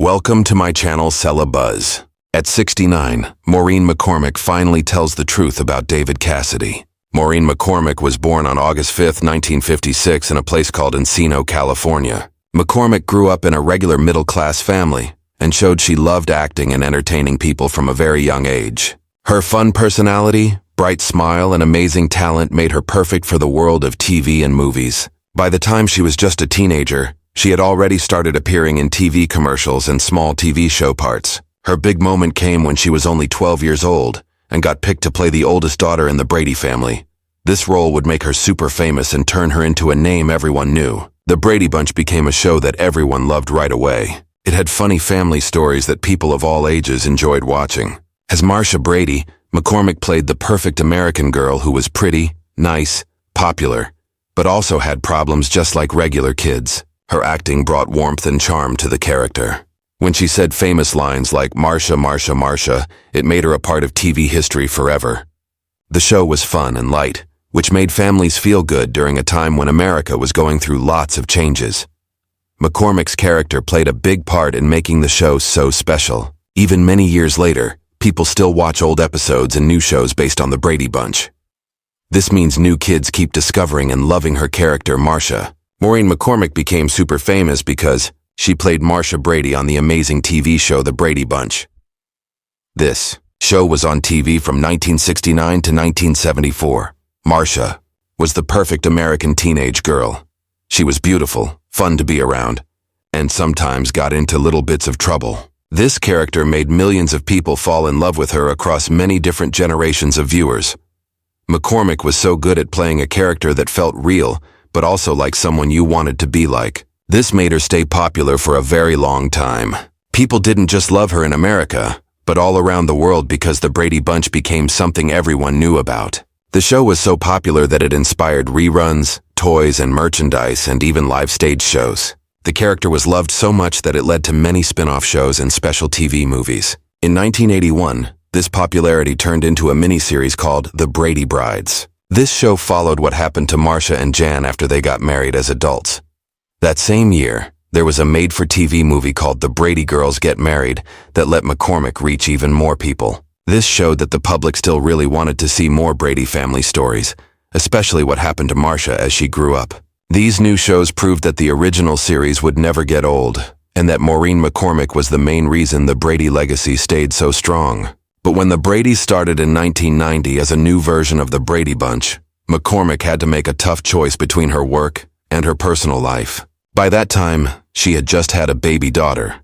Welcome to my channel Sella Buzz. At 69, Maureen McCormick finally tells the truth about David Cassidy. Maureen McCormick was born on August 5, 1956 in a place called Encino, California. McCormick grew up in a regular middle-class family and showed she loved acting and entertaining people from a very young age. Her fun personality, bright smile, and amazing talent made her perfect for the world of TV and movies. By the time she was just a teenager, she had already started appearing in TV commercials and small TV show parts. Her big moment came when she was only 12 years old and got picked to play the oldest daughter in the Brady family. This role would make her super famous and turn her into a name everyone knew. The Brady Bunch became a show that everyone loved right away. It had funny family stories that people of all ages enjoyed watching. As Marcia Brady, McCormick played the perfect American girl who was pretty, nice, popular, but also had problems just like regular kids. Her acting brought warmth and charm to the character. When she said famous lines like "Marcia, Marcia, Marcia," it made her a part of TV history forever. The show was fun and light, which made families feel good during a time when America was going through lots of changes. McCormick's character played a big part in making the show so special. Even many years later, people still watch old episodes and new shows based on the Brady Bunch. This means new kids keep discovering and loving her character, Marcia. Maureen McCormick became super famous because she played Marcia Brady on the amazing TV show The Brady Bunch. This show was on TV from 1969 to 1974. Marcia was the perfect American teenage girl. She was beautiful, fun to be around, and sometimes got into little bits of trouble. This character made millions of people fall in love with her across many different generations of viewers. McCormick was so good at playing a character that felt real, but also like someone you wanted to be like. This made her stay popular for a very long time. People didn't just love her in America, but all around the world because the Brady Bunch became something everyone knew about. The show was so popular that it inspired reruns, toys and merchandise, and even live stage shows. The character was loved so much that it led to many spin-off shows and special TV movies. In 1981, this popularity turned into a miniseries called The Brady Brides. This show followed what happened to Marcia and Jan after they got married as adults. That same year, there was a made-for-TV movie called The Brady Girls Get Married that let McCormick reach even more people. This showed that the public still really wanted to see more Brady family stories, especially what happened to Marcia as she grew up. These new shows proved that the original series would never get old, and that Maureen McCormick was the main reason the Brady legacy stayed so strong. But when the Bradys started in 1990 as a new version of the Brady Bunch, McCormick had to make a tough choice between her work and her personal life. By that time, she had just had a baby daughter.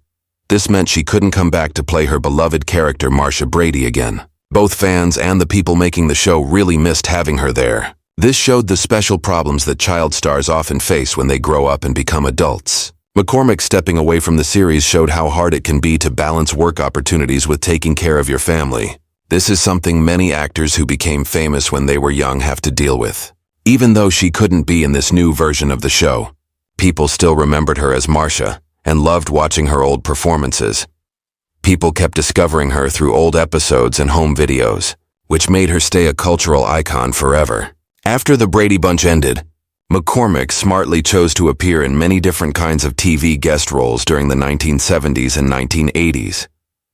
This meant she couldn't come back to play her beloved character Marcia Brady again. Both fans and the people making the show really missed having her there. This showed the special problems that child stars often face when they grow up and become adults. McCormick stepping away from the series showed how hard it can be to balance work opportunities with taking care of your family. This is something many actors who became famous when they were young have to deal with. Even though she couldn't be in this new version of the show, people still remembered her as Marcia and loved watching her old performances. People kept discovering her through old episodes and home videos, which made her stay a cultural icon forever. After the Brady Bunch ended, McCormick smartly chose to appear in many different kinds of TV guest roles during the 1970s and 1980s.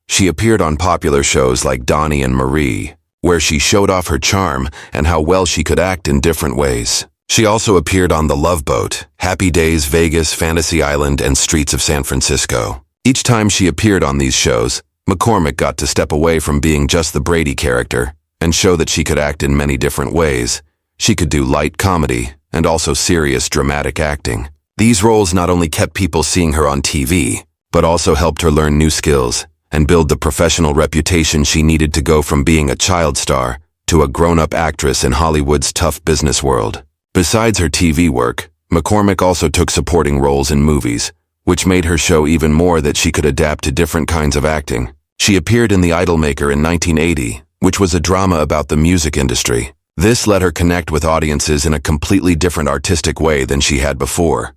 She appeared on popular shows like Donnie and Marie, where she showed off her charm and how well she could act in different ways. She also appeared on The Love Boat, Happy Days, Vegas, Fantasy Island, and Streets of San Francisco. Each time she appeared on these shows, McCormick got to step away from being just the Brady character and show that she could act in many different ways. She could do light comedy and also serious dramatic acting. These roles not only kept people seeing her on TV, but also helped her learn new skills and build the professional reputation she needed to go from being a child star to a grown-up actress in Hollywood's tough business world. Besides her TV work, McCormick also took supporting roles in movies, which made her show even more that she could adapt to different kinds of acting. She appeared in The Idolmaker in 1980, which was a drama about the music industry. This let her connect with audiences in a completely different artistic way than she had before.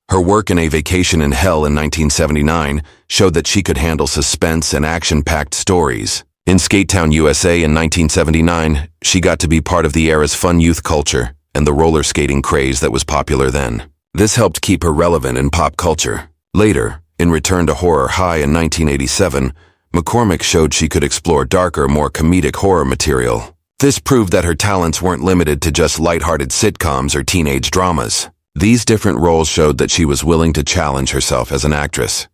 Her work in A Vacation in Hell in 1979 showed that she could handle suspense and action-packed stories. In Skate Town, USA in 1979, she got to be part of the era's fun youth culture and the roller skating craze that was popular then. This helped keep her relevant in pop culture. Later, In Return to Horror High in 1987, McCormick showed she could explore darker, more comedic horror material. This proved that her talents weren't limited to just lighthearted sitcoms or teenage dramas. These different roles showed that she was willing to challenge herself as an actress.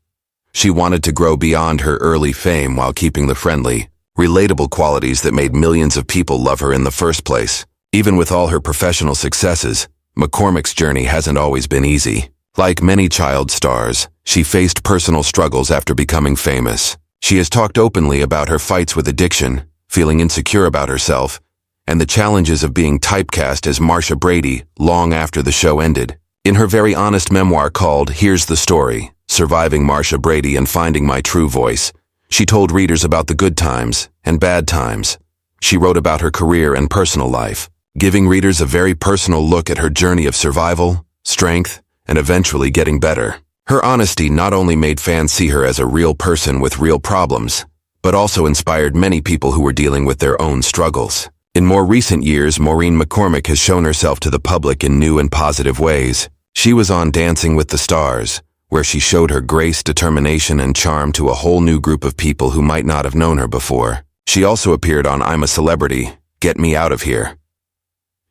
She wanted to grow beyond her early fame while keeping the friendly, relatable qualities that made millions of people love her in the first place. Even with all her professional successes, McCormick's journey hasn't always been easy. Like many child stars, she faced personal struggles after becoming famous. She has talked openly about her fights with addiction, feeling insecure about herself, and the challenges of being typecast as Marsha Brady long after the show ended. In her very honest memoir called Here's the Story, Surviving Marsha Brady and Finding My True Voice, she told readers about the good times and bad times. She wrote about her career and personal life, giving readers a very personal look at her journey of survival, strength, and eventually getting better. Her honesty not only made fans see her as a real person with real problems, but also inspired many people who were dealing with their own struggles. In more recent years, Maureen McCormick has shown herself to the public in new and positive ways. She was on Dancing with the Stars, where she showed her grace, determination, and charm to a whole new group of people who might not have known her before. She also appeared on I'm a Celebrity, Get Me Out of Here.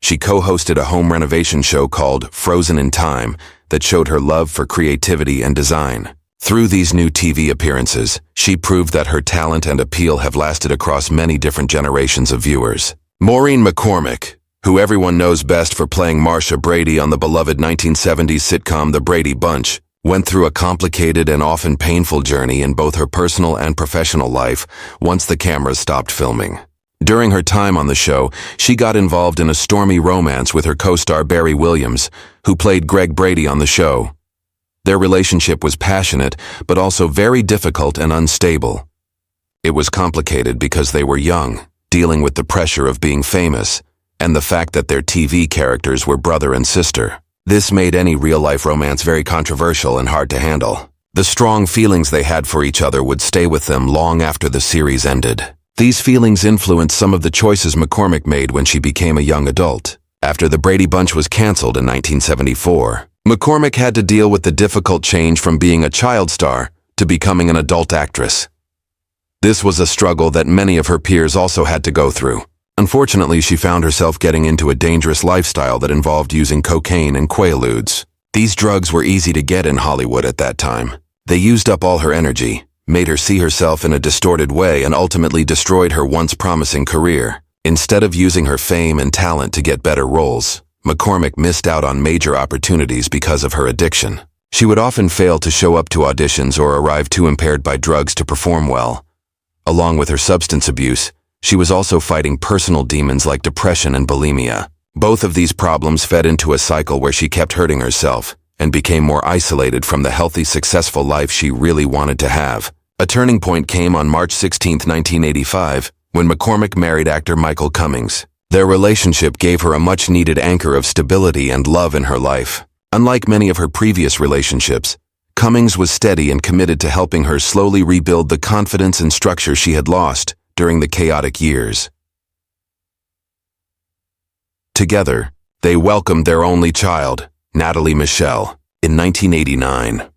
She co-hosted a home renovation show called Frozen in Time that showed her love for creativity and design. Through these new TV appearances, she proved that her talent and appeal have lasted across many different generations of viewers. Maureen McCormick, who everyone knows best for playing Marsha Brady on the beloved 1970s sitcom The Brady Bunch, went through a complicated and often painful journey in both her personal and professional life once the cameras stopped filming. During her time on the show, she got involved in a stormy romance with her co-star Barry Williams, who played Greg Brady on the show. Their relationship was passionate, but also very difficult and unstable. It was complicated because they were young, dealing with the pressure of being famous, and the fact that their TV characters were brother and sister. This made any real-life romance very controversial and hard to handle. The strong feelings they had for each other would stay with them long after the series ended. These feelings influenced some of the choices McCormick made when she became a young adult. After The Brady Bunch was canceled in 1974, McCormick had to deal with the difficult change from being a child star to becoming an adult actress. This was a struggle that many of her peers also had to go through. Unfortunately, she found herself getting into a dangerous lifestyle that involved using cocaine and Quaaludes. These drugs were easy to get in Hollywood at that time. They used up all her energy, made her see herself in a distorted way, and ultimately destroyed her once promising career. Instead of using her fame and talent to get better roles, McCormick missed out on major opportunities because of her addiction. She would often fail to show up to auditions or arrive too impaired by drugs to perform well. Along with her substance abuse, she was also fighting personal demons like depression and bulimia. Both of these problems fed into a cycle where she kept hurting herself and became more isolated from the healthy, successful life she really wanted to have. A turning point came on March 16, 1985, when McCormick married actor Michael Cummings. Their relationship gave her a much-needed anchor of stability and love in her life. Unlike many of her previous relationships, Cummings was steady and committed to helping her slowly rebuild the confidence and structure she had lost during the chaotic years. Together, they welcomed their only child, Natalie Michelle, in 1989.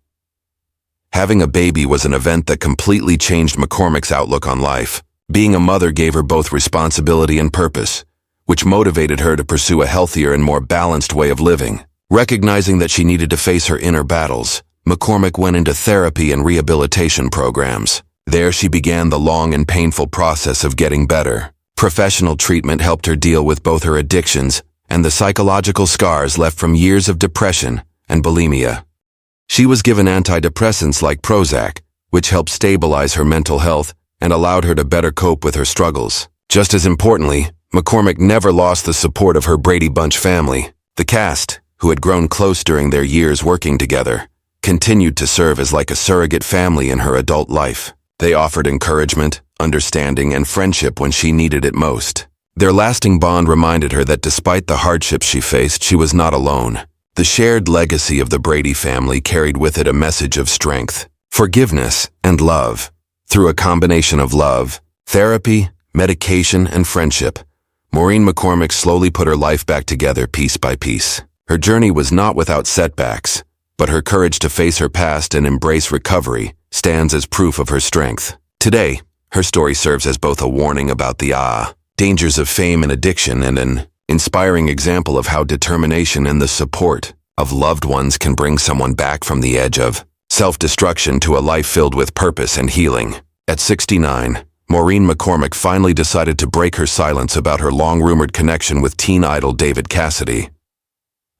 Having a baby was an event that completely changed McCormick's outlook on life. Being a mother gave her both responsibility and purpose, which motivated her to pursue a healthier and more balanced way of living. Recognizing that she needed to face her inner battles, McCormick went into therapy and rehabilitation programs. There she began the long and painful process of getting better. Professional treatment helped her deal with both her addictions and the psychological scars left from years of depression and bulimia. She was given antidepressants like Prozac, which helped stabilize her mental health and allowed her to better cope with her struggles. Just as importantly, McCormick never lost the support of her Brady Bunch family. The cast, who had grown close during their years working together, continued to serve as like a surrogate family in her adult life. They offered encouragement, understanding, and friendship when she needed it most. Their lasting bond reminded her that despite the hardships she faced, she was not alone. The shared legacy of the Brady family carried with it a message of strength, forgiveness, and love. Through a combination of love, therapy, medication, and friendship, Maureen McCormick slowly put her life back together piece by piece. Her journey was not without setbacks, but her courage to face her past and embrace recovery stands as proof of her strength. Today, her story serves as both a warning about the dangers of fame and addiction and an inspiring example of how determination and the support of loved ones can bring someone back from the edge of self-destruction to a life filled with purpose and healing. At 69, Maureen McCormick finally decided to break her silence about her long-rumored connection with teen idol David Cassidy.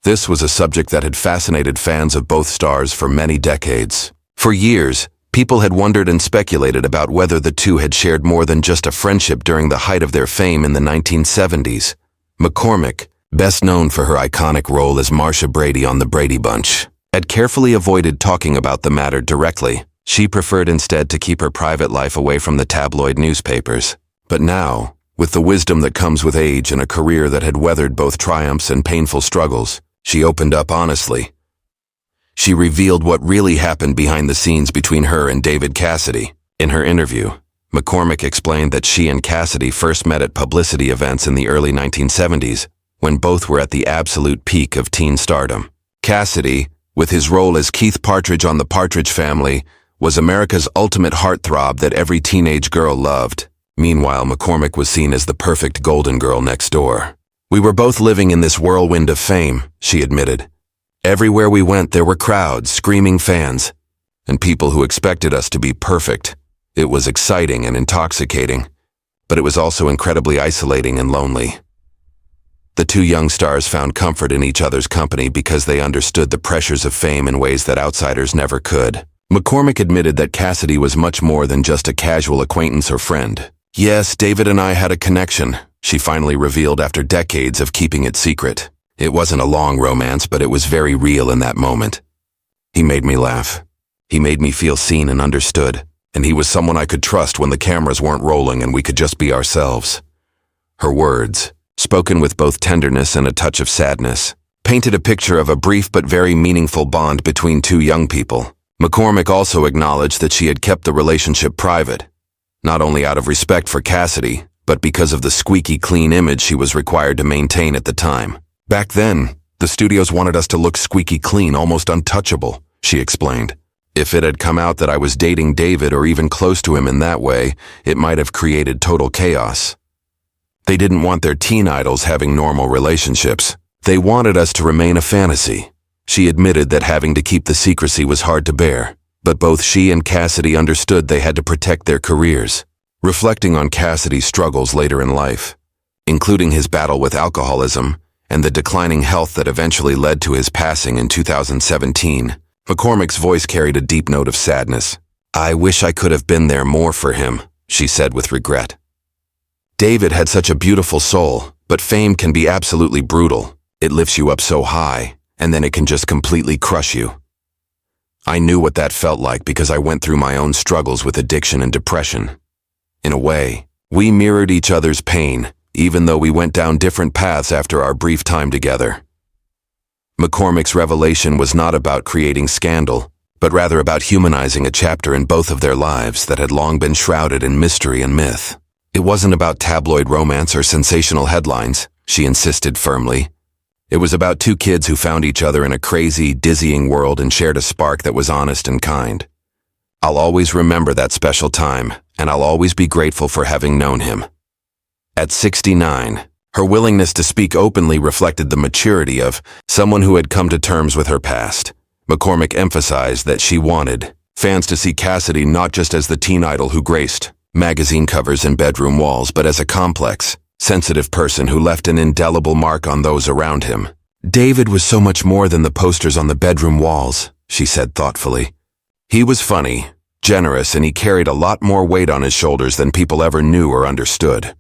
This was a subject that had fascinated fans of both stars for many decades. For years, people had wondered and speculated about whether the two had shared more than just a friendship during the height of their fame in the 1970s. McCormick, best known for her iconic role as Marcia Brady on the Brady Bunch, had carefully avoided talking about the matter directly. She preferred instead to keep her private life away from the tabloid newspapers. But now, with the wisdom that comes with age and a career that had weathered both triumphs and painful struggles, she opened up honestly. She revealed what really happened behind the scenes between her and David Cassidy. In her interview, McCormick explained that she and Cassidy first met at publicity events in the early 1970s, when both were at the absolute peak of teen stardom. Cassidy, with his role as Keith Partridge on The Partridge Family, was America's ultimate heartthrob that every teenage girl loved. Meanwhile, McCormick was seen as the perfect golden girl next door. "We were both living in this whirlwind of fame," she admitted. "Everywhere we went, there were crowds, screaming fans, and people who expected us to be perfect. It was exciting and intoxicating, but it was also incredibly isolating and lonely." The two young stars found comfort in each other's company because they understood the pressures of fame in ways that outsiders never could. McCormick admitted that Cassidy was much more than just a casual acquaintance or friend. "Yes, David and I had a connection," she finally revealed after decades of keeping it secret. "It wasn't a long romance, but it was very real in that moment. He made me laugh. He made me feel seen and understood, and he was someone I could trust when the cameras weren't rolling and we could just be ourselves." Her words, spoken with both tenderness and a touch of sadness, painted a picture of a brief but very meaningful bond between two young people. McCormick also acknowledged that she had kept the relationship private, not only out of respect for Cassidy, but because of the squeaky clean image she was required to maintain at the time. "Back then, the studios wanted us to look squeaky clean, almost untouchable," she explained. "If it had come out that I was dating David or even close to him in that way, it might have created total chaos. They didn't want their teen idols having normal relationships. They wanted us to remain a fantasy." She admitted that having to keep the secrecy was hard to bear, but both she and Cassidy understood they had to protect their careers. Reflecting on Cassidy's struggles later in life, including his battle with alcoholism and the declining health that eventually led to his passing in 2017, McCormick's voice carried a deep note of sadness. "I wish I could have been there more for him," she said with regret. "David had such a beautiful soul, but fame can be absolutely brutal. It lifts you up so high, and then it can just completely crush you. I knew what that felt like because I went through my own struggles with addiction and depression. In a way, we mirrored each other's pain, even though we went down different paths after our brief time together." McCormick's revelation was not about creating scandal, but rather about humanizing a chapter in both of their lives that had long been shrouded in mystery and myth. It wasn't about tabloid romance or sensational headlines, she insisted firmly. It was about two kids who found each other in a crazy, dizzying world and shared a spark that was honest and kind. "I'll always remember that special time, and I'll always be grateful for having known him." At 69, her willingness to speak openly reflected the maturity of someone who had come to terms with her past. McCormick emphasized that she wanted fans to see Cassidy not just as the teen idol who graced magazine covers and bedroom walls, but as a complex, sensitive person who left an indelible mark on those around him. "David was so much more than the posters on the bedroom walls," she said thoughtfully. "He was funny, generous, and he carried a lot more weight on his shoulders than people ever knew or understood."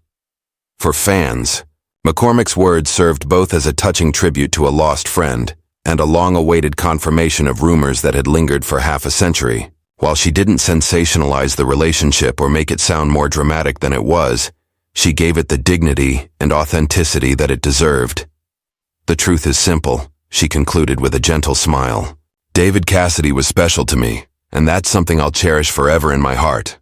For fans, McCormick's words served both as a touching tribute to a lost friend and a long-awaited confirmation of rumors that had lingered for half a century. While she didn't sensationalize the relationship or make it sound more dramatic than it was, she gave it the dignity and authenticity that it deserved. "The truth is simple," she concluded with a gentle smile. "David Cassidy was special to me, and that's something I'll cherish forever in my heart."